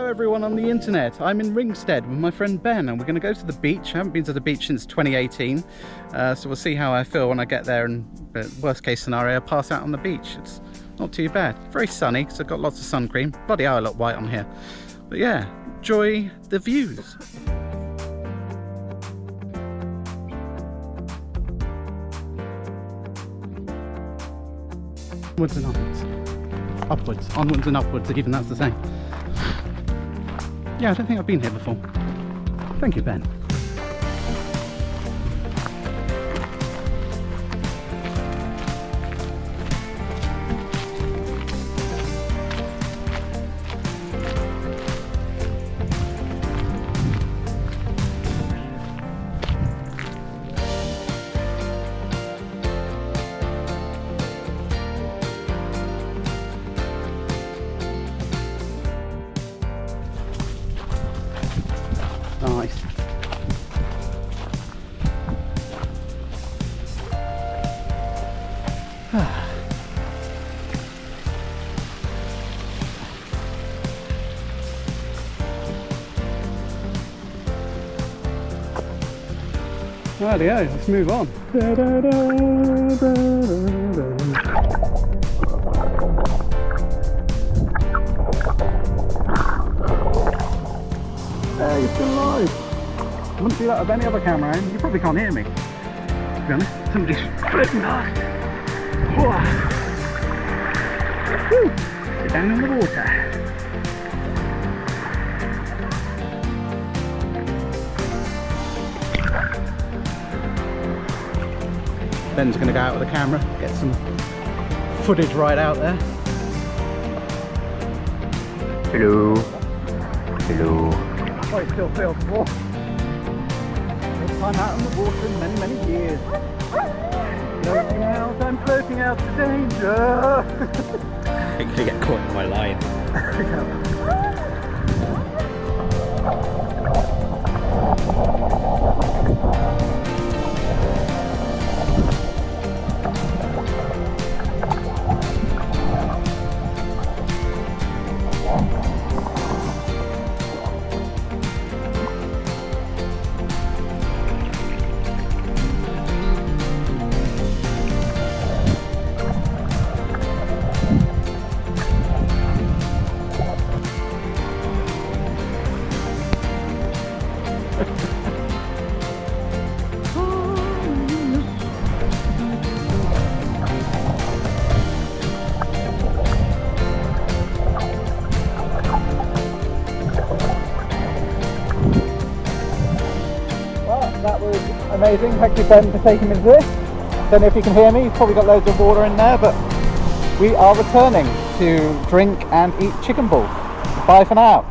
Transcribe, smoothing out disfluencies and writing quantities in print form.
everyone on the internet. I'm in Ringstead with my friend Ben and we're going to go to the beach. I haven't been to the beach since 2018, so we'll see how I feel when I get there, and worst case scenario, I'll pass out on the beach. It's not too bad. Very sunny because I've got lots of sun cream. Bloody hell, I look white on here. But yeah, enjoy the views. Onwards and upwards. Upwards. Onwards and upwards, even that's the same. Yeah, I don't think I've been here before. Thank you, Ben. Nice. Rightio, let's move on. Hey, you're still alive. I wouldn't do that with any other camera, and you probably can't hear me, to be honest. Somebody's floating past. Woo! Get down in the water. Ben's going to go out with the camera, get some footage right out there. Hello. Hello. Oh, it still feels warm. First time out on the water in many, many years. Floating out, I'm floating out to danger. I'm gonna get caught in my line. That was amazing. Thank you, Ben, for taking me to this. Don't know if you can hear me, you've probably got loads of water in there, but we are returning to drink and eat chicken balls. Bye for now.